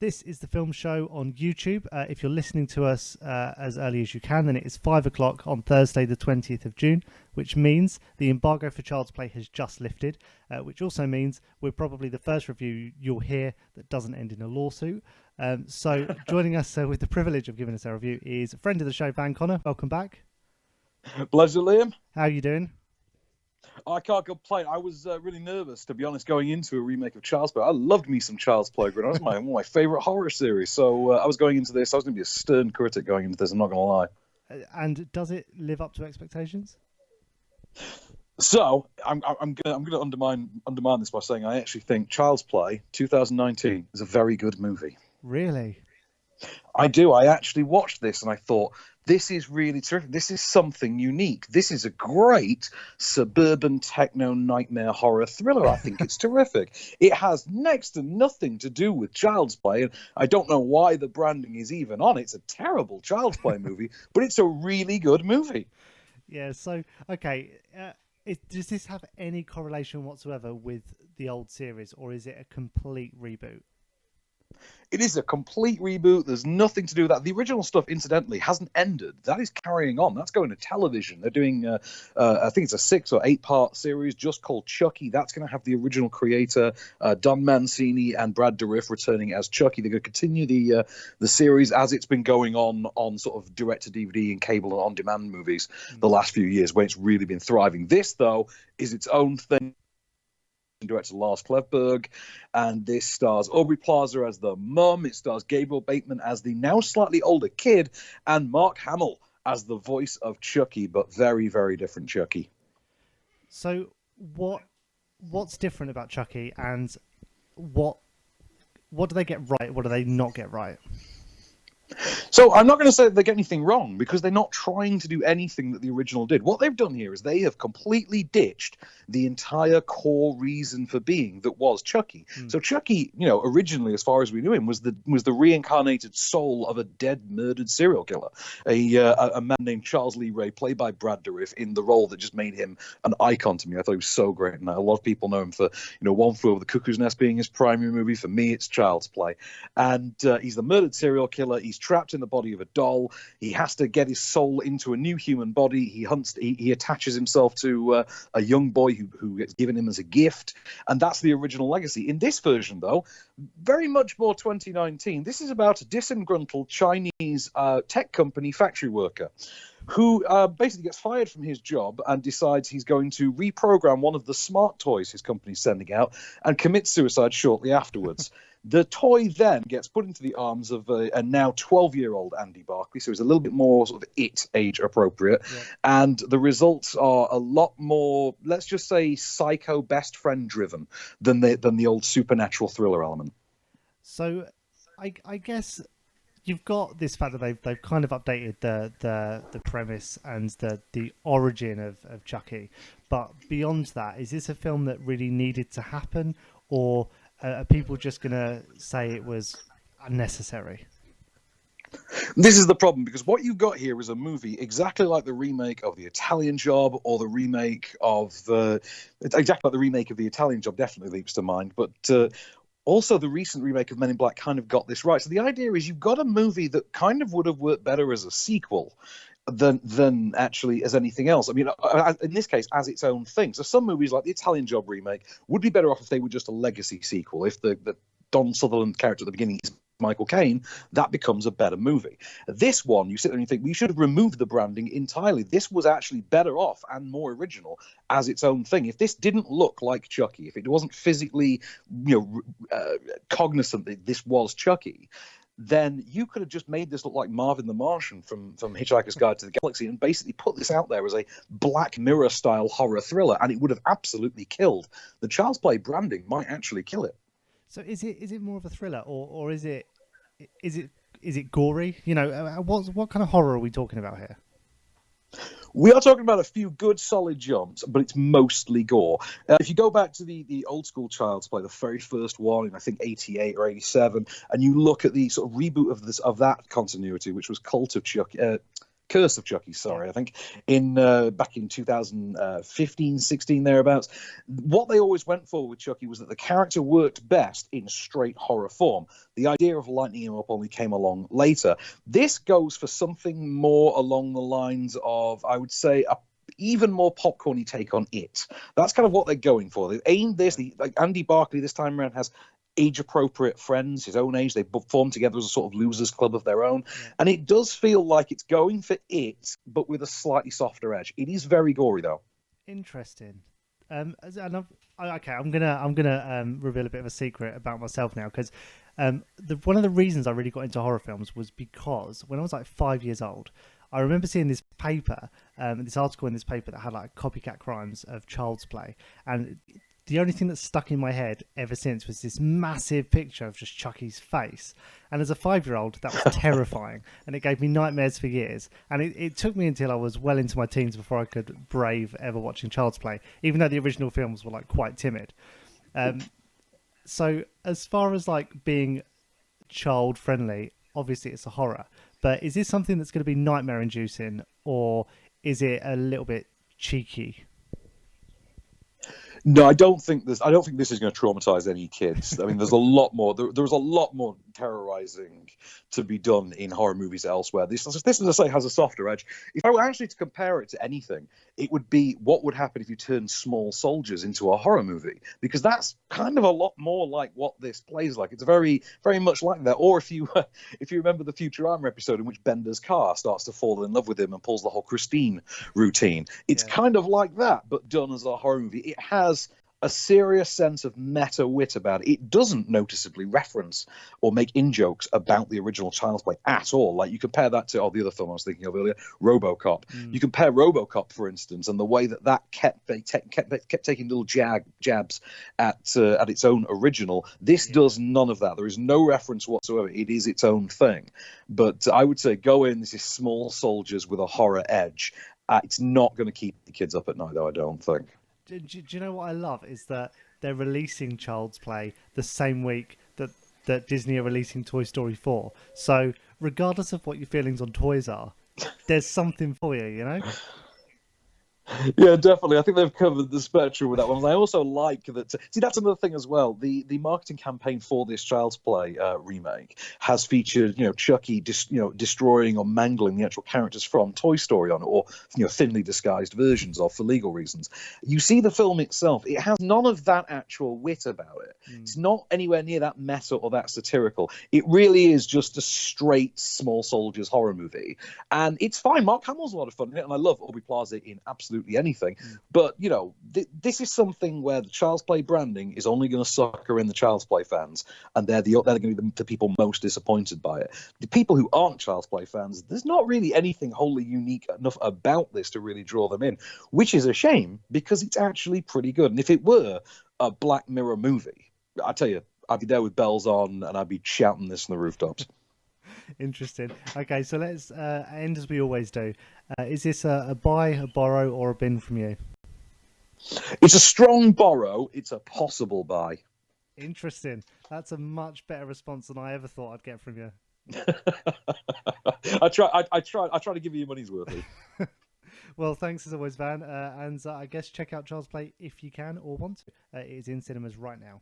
This is the film show on YouTube. If you're listening to us as early as you can, then it is 5 o'clock on Thursday, the 20th of June, which means the embargo for Child's Play has just lifted, which also means we're probably the first review you'll hear that doesn't end in a lawsuit. So joining us with the privilege of giving us our review is a friend of the show, Van Connor. Welcome back. Pleasure, Liam. How are you doing? I can't complain. I was really nervous, to be honest, going into a remake of Child's Play. I loved me some Child's Play. It was one of my favourite horror series. So I was going into this. I was going to be a stern critic going into this. I'm not going to lie. And does it live up to expectations? So I'm going to undermine this by saying I actually think Child's Play 2019 is a very good movie. Really? I do. I actually watched this and I thought, this is really terrific. This is something unique. This is a great suburban techno nightmare horror thriller. I think it's terrific. It has next to nothing to do with Child's Play, and I don't know why the branding is even on. It's a terrible Child's Play movie, but it's a really good movie. Yeah, so, okay. Does this have any correlation whatsoever with the old series, or is it a complete reboot? It is a complete reboot. There's nothing to do with that. The original stuff, incidentally, hasn't ended. That is carrying on. That's going to television. They're doing, I think it's a 6 or 8 part series just called Chucky. That's going to have the original creator, Don Mancini and Brad Dourif, returning as Chucky. They're going to continue the series as it's been going on sort of direct-to-DVD and cable and on-demand movies the last few years, where it's really been thriving. This, though, is its own thing. Director Lars Klevberg, and this stars Aubrey Plaza as the mum. It stars Gabriel Bateman as the now slightly older kid, and Mark Hamill as the voice of Chucky, but very, very different Chucky. So what's different about Chucky, and what do they get right? What do they not get right? So I'm not going to say that they get anything wrong, because they're not trying to do anything that the original did. What they've done here is they have completely ditched the entire core reason for being that was Chucky. So Chucky, originally, as far as we knew him, was the reincarnated soul of a dead, murdered serial killer, a man named Charles Lee Ray, played by Brad Dourif, in the role that just made him an icon to me. I thought he was so great, and a lot of people know him for One Flew Over the Cuckoo's Nest being his primary movie. For me, it's Child's Play, and he's the murdered serial killer. He's trapped in the body of a doll. He has to get his soul into a new human body. He attaches himself to a young boy who gets given him as a gift, and that's the original legacy. In this version, though, very much more 2019, this is about a disgruntled Chinese tech company factory worker who basically gets fired from his job and decides he's going to reprogram one of the smart toys his company's sending out and commits suicide shortly afterwards. The toy then gets put into the arms of a now 12-year-old Andy Barclay, so he's a little bit more sort of age appropriate. Yeah. And the results are a lot more, let's just say, psycho best friend driven than the old supernatural thriller element. So I guess you've got this fact that they've kind of updated the premise and the origin of Chucky. But beyond that, is this a film that really needed to happen, or are people just going to say it was unnecessary? This is the problem, because what you've got here is a movie exactly like the remake of The Italian Job, or the remake of the Italian Job definitely leaps to mind, but also the recent remake of Men in Black kind of got this right. So the idea is you've got a movie that kind of would have worked better as a sequel than actually as anything else. I mean, in this case, as its own thing. So some movies like the Italian Job remake would be better off if they were just a legacy sequel. If the Don Sutherland character at the beginning is Michael Caine, that becomes a better movie. This one, you sit there and you think, we should have removed the branding entirely. This was actually better off and more original as its own thing. If this didn't look like Chucky, if it wasn't physically cognizant that this was Chucky, then you could have just made this look like Marvin the Martian from Hitchhiker's Guide to the Galaxy and basically put this out there as a Black Mirror-style horror thriller, and it would have absolutely killed. The Child's Play branding might actually kill it. So is it more of a thriller, or is it gory? What kind of horror are we talking about here? We are talking about a few good, solid jumps, but it's mostly gore. If you go back to the old school Child's Play, the very first one in, I think, 88 or 87, and you look at the sort of reboot of that continuity, which was Cult of Chucky, Curse of Chucky, sorry, I think, in back in 2015, 16, thereabouts. What they always went for with Chucky was that the character worked best in straight horror form. The idea of lightening him up only came along later. This goes for something more along the lines of, I would say, a even more popcorny take on It. That's kind of what they're going for. They've aimed this. Like Andy Barclay this time around has age-appropriate friends, his own age. They form together as a sort of losers club of their own. Yeah. And it does feel like it's going for It, but with a slightly softer edge. It is very gory, though. Interesting. And I'm gonna reveal a bit of a secret about myself now, because one of the reasons I really got into horror films was because when I was like 5 years old, I remember seeing this paper, this article in this paper that had like copycat crimes of Child's Play, and the only thing that's stuck in my head ever since was this massive picture of just Chucky's face. And as a 5-year-old, that was terrifying. And it gave me nightmares for years. And it took me until I was well into my teens before I could brave ever watching Child's Play, even though the original films were like quite timid. So as far as like being child friendly, obviously it's a horror. But is this something that's going to be nightmare inducing, or is it a little bit cheeky? No, I don't think this is going to traumatize any kids. I mean, there's a lot more. There's a lot more terrorizing to be done in horror movies elsewhere. This, as I say, has a softer edge. If I were actually to compare it to anything, it would be what would happen if you turned Small Soldiers into a horror movie, because that's kind of a lot more like what this plays like. It's very, very much like that. Or if you remember the Futurama episode in which Bender's car starts to fall in love with him and pulls the whole Christine routine, it's kind of like that, but done as a horror movie. It has a serious sense of meta wit about it. It doesn't noticeably reference or make in-jokes about the original Child's Play at all. Like, you compare that to the other film I was thinking of earlier, RoboCop. You compare RoboCop, for instance, and the way that kept taking little jabs at its own original. This does none of that. There is no reference whatsoever. It is its own thing. But I would say go in. This is Small Soldiers with a horror edge. It's not going to keep the kids up at night, though, I don't think. Do you know what I love is that they're releasing Child's Play the same week that Disney are releasing Toy Story 4. So regardless of what your feelings on toys are, there's something for you, you know? Yeah, definitely. I think they've covered the spectrum with that one. And I also like that. See, that's another thing as well. The marketing campaign for this Child's Play remake has featured, Chucky, destroying or mangling the actual characters from Toy Story on it, or thinly disguised versions of, for legal reasons. You see the film itself; it has none of that actual wit about it. It's not anywhere near that meta or that satirical. It really is just a straight Small Soldiers horror movie, and it's fine. Mark Hamill's a lot of fun in it, and I love Aubrey Plaza in absolutely anything. But this is something where the Child's Play branding is only going to sucker in the Child's Play fans, and they're going to be the people most disappointed by it. The people who aren't Child's Play fans, there's not really anything wholly unique enough about this to really draw them in, which is a shame, because it's actually pretty good. And if it were a Black Mirror movie, I tell you, I'd be there with bells on and I'd be shouting this on the rooftops. Interesting. Okay, so let's end as we always do. Is this a buy, a borrow, or a bin from you? It's a strong borrow. It's a possible buy. Interesting. That's a much better response than I ever thought I'd get from you. I try to give you your money's worth. Well, thanks as always, Van. And I guess check out Child's Play if you can or want to. It is in cinemas right now.